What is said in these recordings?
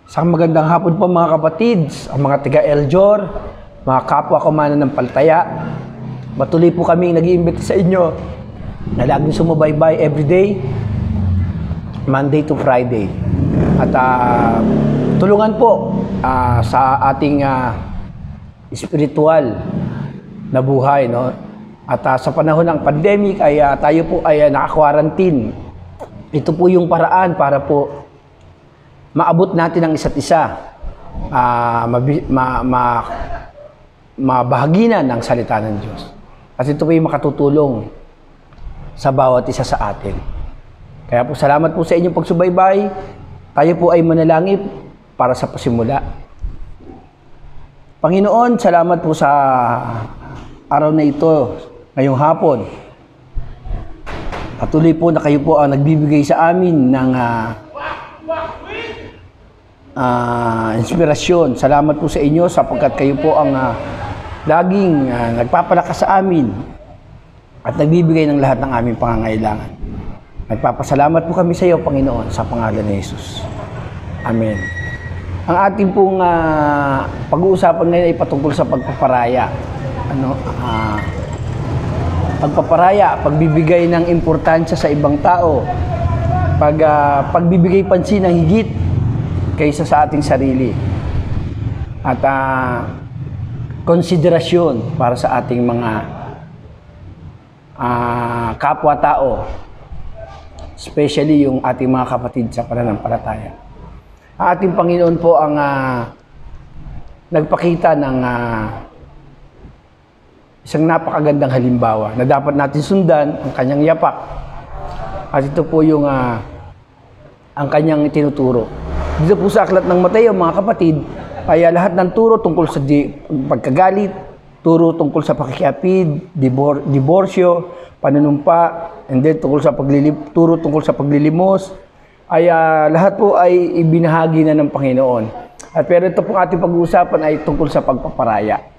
Isang magandang hapon po mga kapatids, ang mga tiga Eljor, mga kapwa ko mananampalataya. Matuloy po kami nag-iimbita sa inyo na laging sumubaybay everyday, Monday to Friday. At tulungan po sa ating spiritual na buhay. No? At sa panahon ng pandemic ay tayo po ay naka-quarantine. Ito po yung paraan para po maabot natin ang isa't isa, mabahaginan ng salita ng Diyos. At ito po yung makatutulong sa bawat isa sa atin. Kaya po salamat po sa inyong pagsubaybay. Tayo po ay manalangin para sa pasimula. Panginoon, salamat po sa araw na ito, ngayong hapon. Patuloy po na kayo po ang nagbibigay sa amin ng inspirasyon. Salamat po sa inyo sapagkat kayo po ang laging nagpapalakas sa amin at nagbibigay ng lahat ng aming pangangailangan. Nagpapasalamat po kami sa iyo, Panginoon, sa pangalan ni Jesus. Amen. Ang ating pong pag-uusapan ngayon ay patungkol sa pagpaparaya. Pagpaparaya, pagbibigay ng importansya sa ibang tao, pagbibigay pansin ng higit kaysa sa ating sarili, at konsiderasyon para sa ating mga kapwa-tao, especially yung ating mga kapatid sa pananampalataya. Ang ating Panginoon po ang nagpakita ng isang napakagandang halimbawa na dapat natin sundan, ang kanyang yapak. At ito po yung ang kanyang itinuturo. Dito po sa aklat ng Mateo, mga kapatid, ay lahat ng turo tungkol sa pagkagalit, turo tungkol sa pakikiapid, diborsyo, panunumpa, and then turo tungkol sa paglilimos, ay lahat po ay ibinahagi na ng Panginoon. At pero ito pong ating pag-uusapan ay tungkol sa pagpaparaya.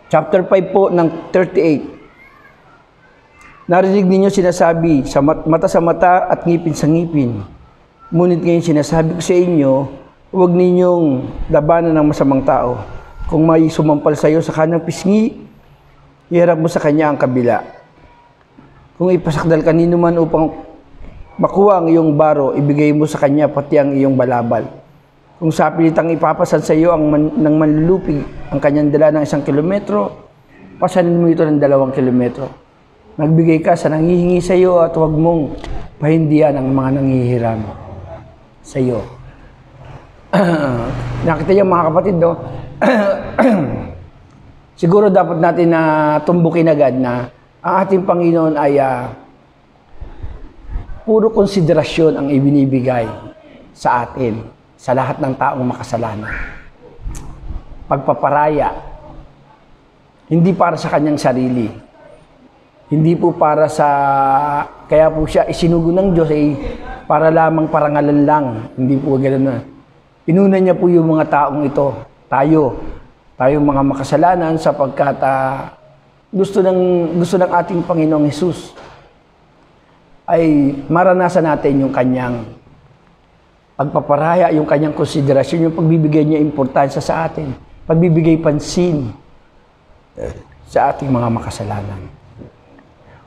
Chapter 5 po ng 38. Narinig ninyo sinasabi, mata sa mata at ngipin sa ngipin. Ngunit ngayon sinasabi ko sa inyo, huwag ninyong labanan ng masamang tao. Kung may sumampal sa iyo sa kanyang pisngi, iharap mo sa kanya ang kabila. Kung ipasakdal kanino man upang makuha ang iyong baro, ibigay mo sa kanya pati ang iyong balabal. Kung sa pilitang ipapasan sa iyo ng manlulupig ang kanyang dala ng 1 kilometro, pasanin mo ito ng 2 kilometro. Nagbigay ka sa nanghihingi sa iyo at huwag mong pahindihan ang mga nanghihiram sa iyo. Nakita niyo mga kapatid, no? Siguro dapat natin na tumbukin agad na ang ating Panginoon ay puro konsiderasyon ang ibinibigay sa atin, sa lahat ng taong makasalanan. Pagpaparaya, hindi para sa kanyang sarili. Hindi po para sa, kaya po siya isinugo ng Diyos ay para lamang parangalan lang. Hindi po ganoon na. Inuna niya po yung mga taong ito, tayong mga makasalanan sapagkat gusto ng ating Panginoong Hesus ay maranasan natin yung kanyang pagpaparaya, yung kanyang konsiderasyon, yung pagbibigay niya importansya sa atin, pagbibigay pansin sa ating mga makasalanan.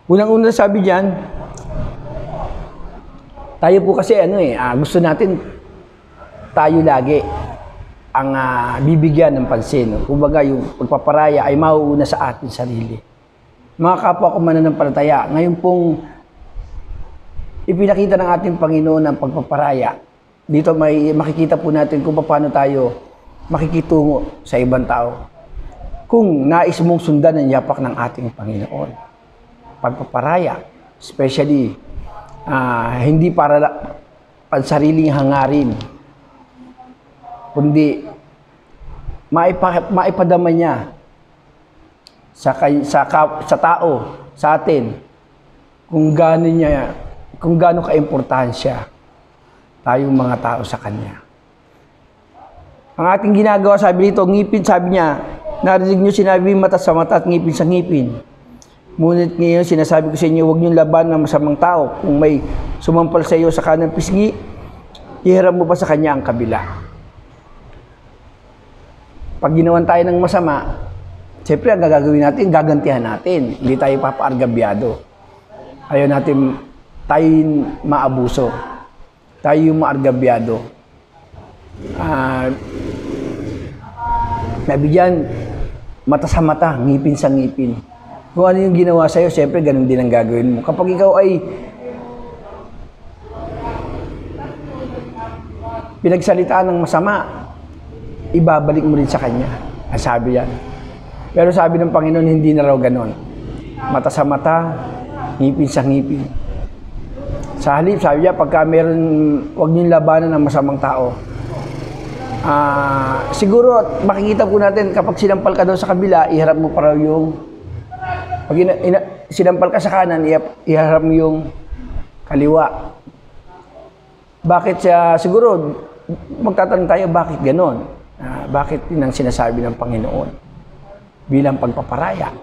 Unang-una sabi diyan, tayo po kasi gusto natin tayo lagi ang bibigyan ng pansin. Kumbaga yung pagpaparaya ay mauuna sa ating sarili. Mga kapwa ko mananampalataya, ngayon pong ipinakita ng ating Panginoon ang pagpaparaya. Dito may makikita po natin kung paano tayo makikitungo sa ibang tao. Kung nais mong sundan ang yapak ng ating Panginoon. Pagpaparaya, especially hindi para pansariling hangarin, kundi maipadama niya sa tao, sa atin, kung gaano kaimportansya tayong mga tao sa Kanya. Ang ating ginagawa, sabi dito, ngipin, sabi niya, narinig niyo sinabi mata sa mata at ngipin sa ngipin. Ngunit ngayon, sinasabi ko sa inyo, huwag niyong laban ng masamang tao. Kung may sumampal sa iyo sa kanang pisngi, iharap mo pa sa kanya ang kabila. Pag ginawan tayo ng masama, siyempre, ang gagawin natin, gagantihan natin. Hindi tayo papaargabyado. Ayaw natin tayo maabuso. Tayo yung maargabyado. Nabigyan, mata sa mata, ngipin sa ngipin. Kung ano yung ginawa sa'yo, siyempre, ganun din ang gagawin mo. Kapag ikaw ay pinagsalitaan ng masama, ibabalik mo rin sa kanya. Ang sabi yan. Pero sabi ng Panginoon, hindi na raw ganon. Mata sa mata, ngipin sa ngipin. Sa halip, sabi niya, pagka meron, huwag niyong labanan ng masamang tao. Siguro, makikita po natin, kapag sinampal ka daw sa kabila, iharap mo pa raw yung, pag sinampal ka sa kanan, iharap mo yung kaliwa. Bakit siya, siguro, magtatanong tayo, bakit ganon? Bakit yun ang sinasabi ng Panginoon bilang pagpaparaya?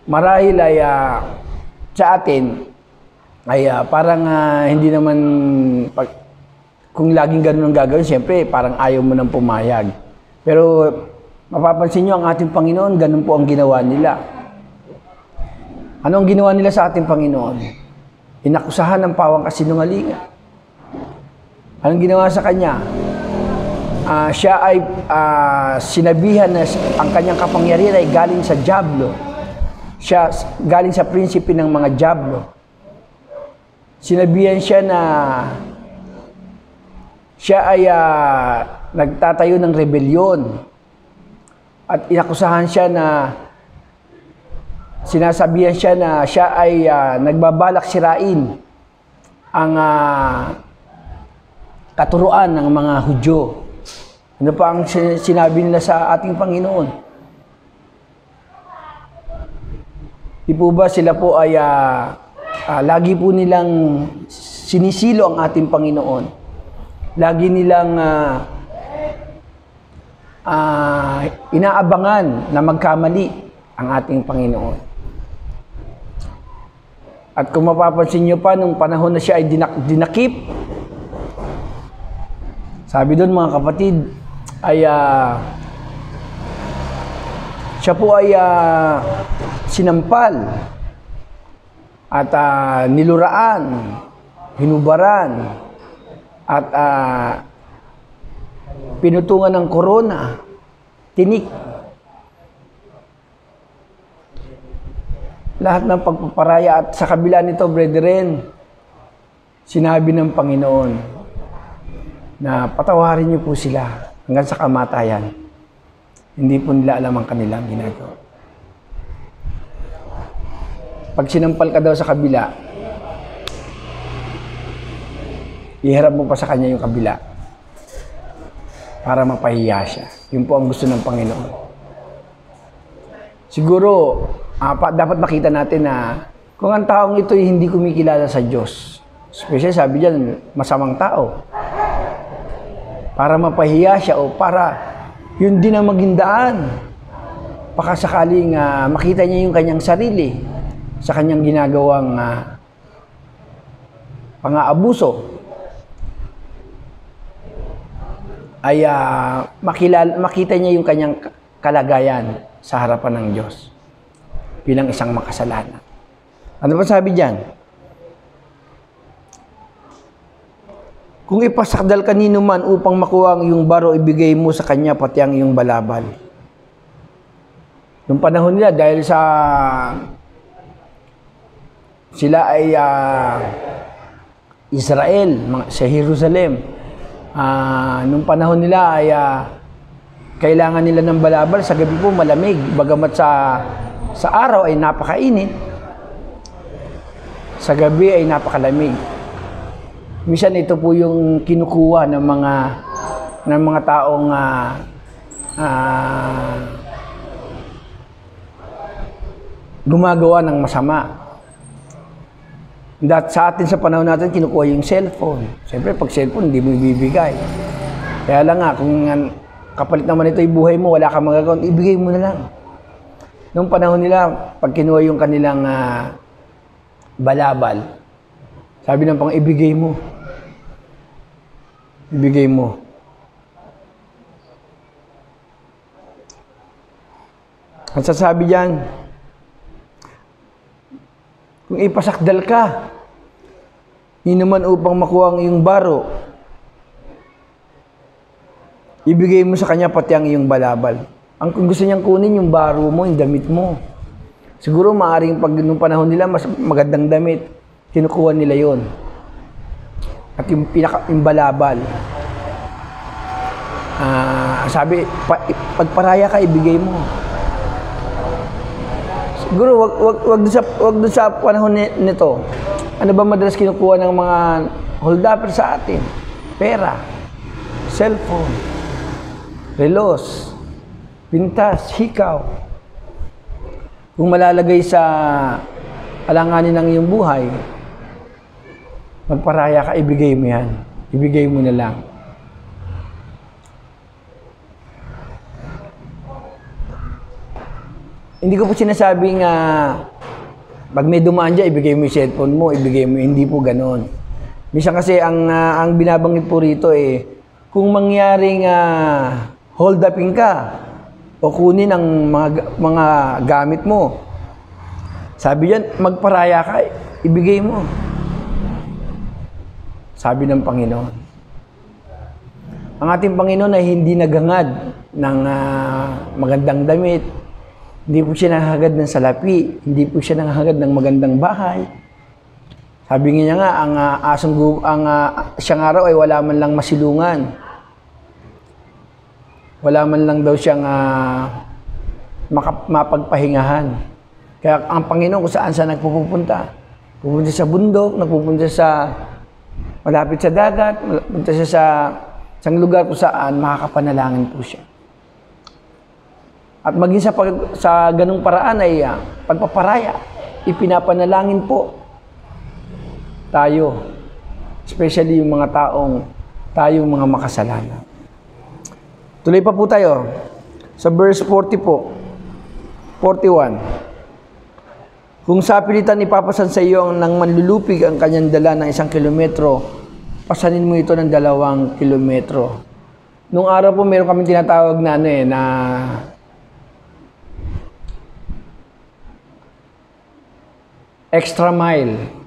Marahil ay sa atin ay parang hindi naman kung laging ganun ang gagawin, siyempre parang ayaw mo nang pumayag. Pero mapapansin nyo, ang ating Panginoon, ganun po ang ginawa nila. Ano ang ginawa nila sa ating Panginoon? Inakusahan ng pawang kasinungalingan. Anong ginawa sa kanya? Siya ay sinabihan na ang kanyang kapangyarihan ay galing sa dyablo. Siya galing sa prinsipe ng mga dyablo. Sinabihan siya na siya ay nagtatayo ng rebelyon. At inakusahan siya na sinasabihan siya na siya ay nagbabalak sirain ang katuruan ng mga Hudyo. Ano pa ang sinabi nila sa ating Panginoon? Di po ba sila po ay lagi po nilang sinisilo ang ating Panginoon. Lagi nilang inaabangan na magkamali ang ating Panginoon. At kung mapapansin nyo pa, nung panahon na siya ay dinakip, sabi doon mga kapatid, ay siya po ay sinampal at niluraan, hinubaran, at pinutungan ng korona, tinik. Lahat ng pagpaparaya at sa kabila nito, brethren, sinabi ng Panginoon na patawarin niyo po sila hanggang sa kamatayan. Hindi po nila alam ang kanilang ginagawa. Pag sinampal ka daw sa kabila, iharap mo pa sa kanya yung kabila para mapahiya siya. Yun po ang gusto ng Panginoon. Siguro, dapat makita natin na kung ang taong ito ay hindi kumikilala sa Diyos, especially sabi diyan, masamang tao, para mapahiya siya o para yun din ang maging daan. Pakasakaling makita niya yung kanyang sarili sa kanyang ginagawang pang-aabuso, ay makita niya yung kanyang kalagayan sa harapan ng Diyos bilang isang makasalanan. Ano pa sabi diyan? Kung ipasakdal kanino man upang makuha ang iyong baro, ibigay mo sa kanya pati ang iyong balabal. Noong panahon nila, dahil sila ay Israel, sa Jerusalem, noong panahon nila ay kailangan nila ng balabal. Sa gabi po malamig, bagamat sa araw ay napakainit, sa gabi ay napakalamig. Minsan ito po yung kinukuha ng mga taong gumagawa ng masama. Sa atin sa panahon natin, kinukuha yung cellphone. Siyempre, pag cellphone, hindi mo ibibigay. Kaya lang kung kapalit naman ito yung buhay mo, wala kang magagawa, ibigay mo na lang. Nung panahon nila, pag kinuha yung kanilang balabal, sabi ng pang ibigay mo. Ibigay mo. Ang sasabi diyan, kung ipasakdal ka, hindi naman upang makuha ang iyong baro, ibigay mo sa kanya pati ang iyong balabal. Ang kung gusto niyang kunin yung baro mo, yung damit mo. Siguro maaaring pag nung panahon nila, mas magandang damit, kinukuha nila yon. At yung balabal. Sabi, pagparaya ka, ibigay mo. Siguro, wag dun sa panahon nito. Ano ba madalas kinukuha ng mga hold-upper sa atin? Pera, cellphone, relos, pintas, hikaw. Kung malalagay sa alanganin ng iyong buhay, magparaya ka, ibigay mo yan. Ibigay mo na lang. Hindi ko po sinasabing pag may dumaan dyan, ibigay mo yung cellphone mo, ibigay mo, hindi po ganon. Minsan kasi ang binabanggit po rito kung mangyaring hold upin ka o kunin ang mga gamit mo, sabi yan, magparaya ka, ibigay mo. Sabi ng Panginoon. Ang ating Panginoon ay hindi nagangad ng magandang damit. Hindi po siya nanghagad ng salapi. Hindi po siya nanghagad ng magandang bahay. Sabi niya nga, siyang araw ay wala man lang masilungan. Wala man lang daw siyang mapagpahingahan. Kaya ang Panginoon kung saan nagpupunta. Pupunta sa bundok, nagpupunta sa malapit sa dagat, pupunta siya sa isang lugar kung saan makakapanalangin po siya. At maging sa ganung paraan ay pagpaparaya, ipinapanalangin po tayo, especially yung mga tayong mga makasalanan. Tuloy pa po tayo sa verse 40 po, 41. Kung sa pilitan ipapasan sa iyo ng manlulupig ang kanyang dala ng 1 kilometro, pasanin mo ito ng 2 kilometro. Nung araw po, meron kami tinatawag na na extra mile.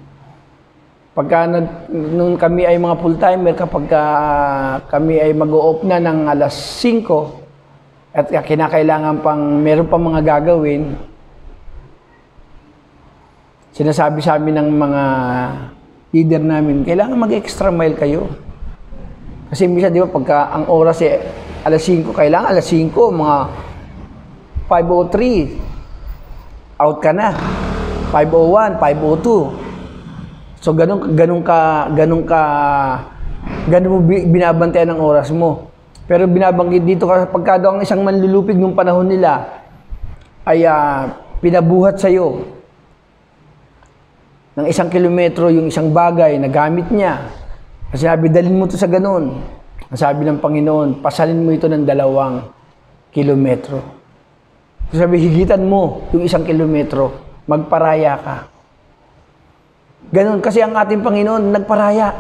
Pagka nung kami ay mga full-timer, kapag kami ay mag-o-off na ng alas 5 at kinakailangan meron pang mga gagawin, sinasabi sa amin ng mga leader namin, kailangan mag-extra mile kayo. Kasi minsan, di ba, pagka ang oras alas 5, kailangan alas 5, mga 5:03, out ka na. 5:01, 5:02. So ganun mo binabantayan ang oras mo. Pero binabanggit dito pagka daw ang isang manlulupig nung panahon nila ay pinabuhat sa iyo ng 1 kilometro yung isang bagay na gamit niya. Kasi sabi, dalhin mo to sa ganun. Ang sabi ng Panginoon, pasalin mo ito ng 2 kilometro. Sabi, higitan mo yung 1 kilometro. Magparaya ka. Ganon kasi ang ating Panginoon nagparaya.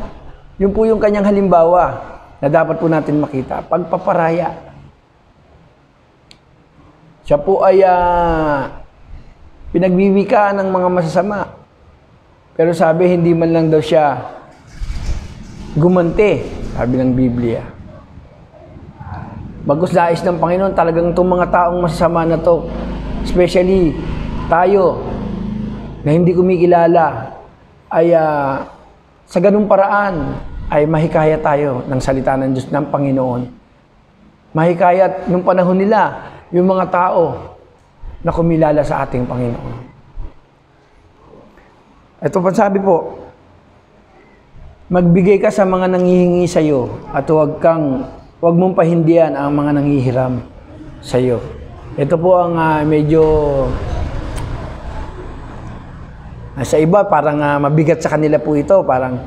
Yun po yung kanyang halimbawa na dapat po natin makita. Pagpaparaya. Siya po ay pinagwiwikaan ng mga masasama. Pero sabi, hindi man lang daw siya gumante, sabi ng Biblia. Bagus nais ng Panginoon, talagang itong mga taong masasama na to, especially tayo, na hindi kumikilala, ay sa ganung paraan, ay mahikayat tayo ng salita ng Diyos ng Panginoon. Mahikayat nung panahon nila, yung mga tao na kumilala sa ating Panginoon. Ito pa sabi po, magbigay ka sa mga nanghihingi sa iyo at huwag mong pahindihan ang mga nanghihiram sa iyo. Ito po ang medyo sa iba parang mabigat sa kanila po ito, parang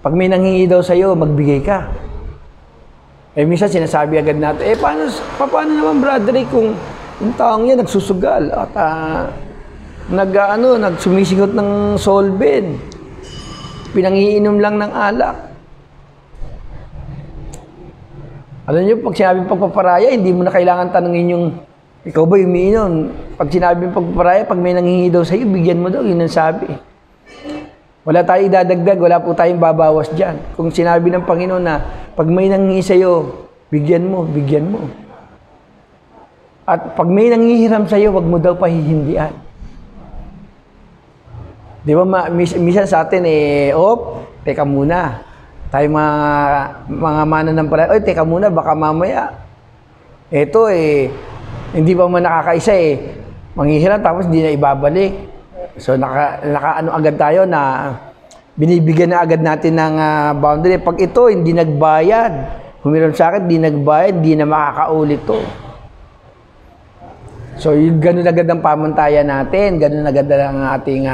pag may nanghingi daw sa iyo, magbigay ka. Minsan sinasabi agad natin, paano naman brother kung Yung taong yan nagsusugal at nagsumisingot ng solben. Pinangiinom lang ng alak. Alam niyo, pag sinabing pagpaparaya, hindi mo na kailangan tanungin yung, ikaw ba yung umiinom? Pag sinabing pagpaparaya, pag may nanghingi daw sa'yo, bigyan mo daw, yun ang sabi. Wala tayo idadagdag, wala po tayong babawas dyan. Kung sinabi ng Panginoon na, pag may nanghingi sa'yo, bigyan mo, bigyan mo. At pag may nanghihiram sa'yo, wag mo daw pahihindian. Di ba, minsan sa atin, teka muna. Tayo mga mananampalataya, teka muna, baka mamaya. Ito hindi pa man nakakaisa manghihiram tapos hindi na ibabalik. So nakaano agad tayo na binibigyan na agad natin ng boundary. Pag ito hindi nagbayad, humiram sa akin, hindi nagbayad, hindi na makakaulit to. So yung ganun agad ang pamantayan natin, ganun agad ang ating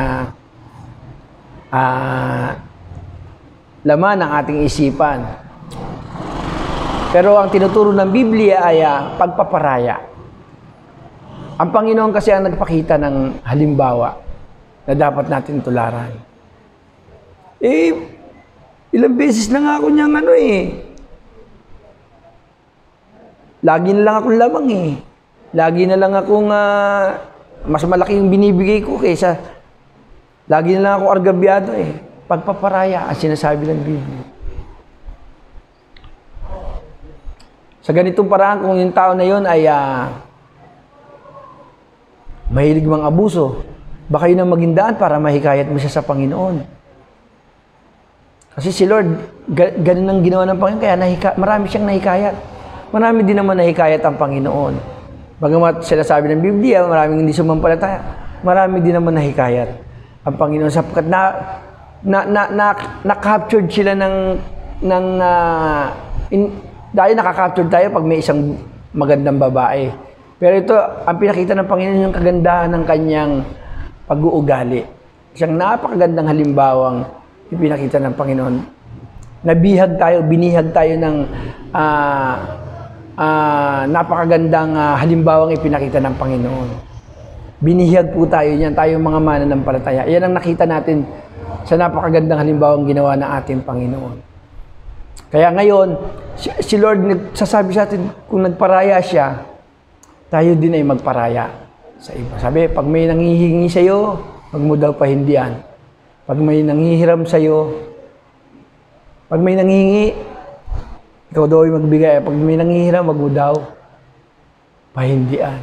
laman ng ating isipan. Pero ang tinuturo ng Biblia ay pagpaparaya. Ang Panginoon kasi ang nagpakita ng halimbawa na dapat natin tularan. Ilang beses na nga ako niyang lagi na lang akong lamang Lagi na lang akong mas malaki yung binibigay ko kaysa lagi na lang akong argabyado Pagpaparaya ang sinasabi ng Biblia. Sa ganitong paraan, kung yung tao na yun ay mahilig mang abuso, baka yun ang maging daan para mahikayat mo siya sa Panginoon. Kasi si Lord, ganun ang ginawa ng Panginoon, kaya marami siyang nahikayat. Marami din naman nahikayat ang Panginoon. Bagamat sinasabi ng Biblia, maraming hindi sumampalataya, marami din naman nahikayat ang Panginoon sapagkat na-captured sila dahil nakaka-capture tayo pag may isang magandang babae. Pero ito, ang pinakita ng Panginoon yung kagandahan ng kanyang pag-uugali. Isang napakagandang halimbawang ipinakita ng Panginoon. Binihag tayo ng napakagandang halimbawang ipinakita ng Panginoon. Binihag po tayo niyan, tayong mga mananampalataya. Yan ang nakita natin sa napakagandang halimbawang ginawa ng ating Panginoon. Kaya ngayon, si Lord nagsasabi sa atin, kung nagparaya siya, tayo din ay magparaya sa iba. Sabi, pag may nanghihingi sa iyo, wag mo daw pahindian. Pag may nanghihiram sa iyo, pag may nanghihingi, ikaw daw ay magbigay. Pag may nanghihiram, wag mo daw pahindian.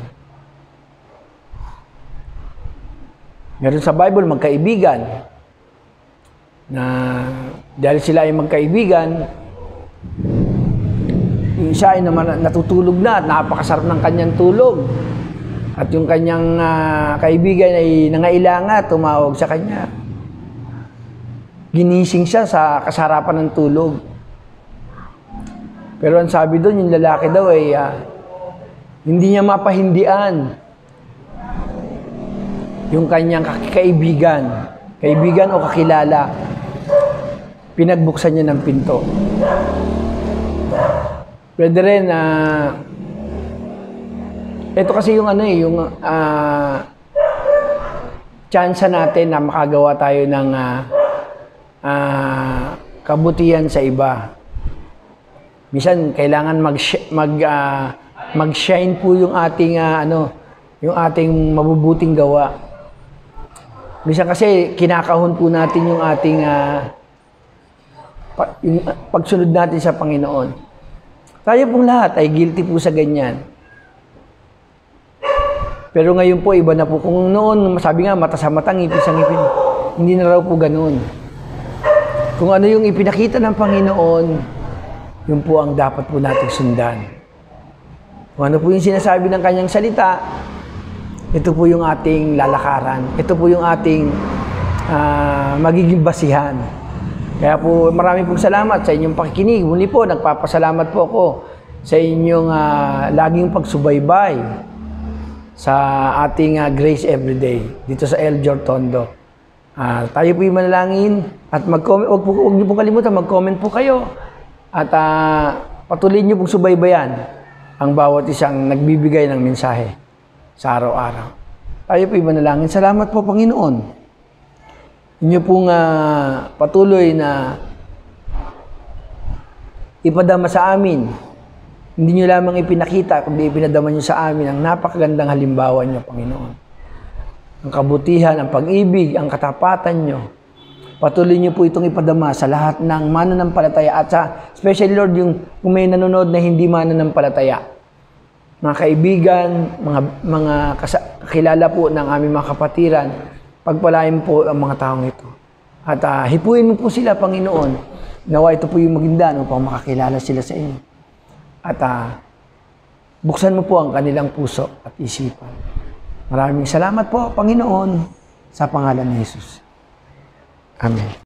Meron sa Bible, magkaibigan, na dahil sila ay magkaibigan, yung isa ay naman natutulog na at napakasarap ng kanyang tulog. At yung kanyang kaibigan ay nangailangan, tumawag sa kanya. Ginising siya sa kasarapan ng tulog. Pero ang sabi doon, yung lalaki daw ay hindi niya mapahindian yung kanyang kaibigan o kakilala. Pinagbuksan niya ng pinto. Pwede rin, ito kasi yung chance natin na makagawa tayo ng kabutihan sa iba. Minsan kailangan mag-shine po yung ating yung ating mabubuting gawa. Minsan kasi kinakahon po natin yung ating yung pagsunod natin sa Panginoon. Tayo pong lahat ay guilty po sa ganyan. Pero ngayon po, iba na po. Kung noon, sabi nga, mata sa mata, ngipin sa ngipin. Hindi na raw po ganoon. Kung ano yung ipinakita ng Panginoon, yun po ang dapat po nating sundan. Kung ano po yung sinasabi ng kanyang salita, ito po yung ating lalakaran. Ito po yung ating magiging basihan. Kaya po marami pong salamat sa inyong pakikinig. Muli po, nagpapasalamat po ako sa inyong laging pagsubaybay sa ating Grace Everyday dito sa El Jortondo. Tayo po yung manalangin at mag-comment. Huwag niyo pong kalimutan, mag-comment po kayo. At patuloy niyo pong subaybayan ang bawat isang nagbibigay ng mensahe. sa araw-araw. Tayo po manalangin. Salamat po, Panginoon. Inyo pong patuloy na ipadama sa amin. Hindi nyo lamang ipinakita, kundi ipinadama nyo sa amin ang napakagandang halimbawa nyo, Panginoon. Ang kabutihan, ang pag-ibig, ang katapatan nyo. Patuloy nyo po itong ipadama sa lahat ng mananampalataya at sa, especially Lord, yung kung may nanonood na hindi mananampalataya. Mga kaibigan, mga kakilala po ng aming mga kapatiran, pagpalain po ang mga taong ito. At hipuin mo po sila, Panginoon. Nawa ito po yung maging upang makakilala sila sa inyo. At buksan mo po ang kanilang puso at isipan. Maraming salamat po, Panginoon, sa pangalan ni Jesus. Amen.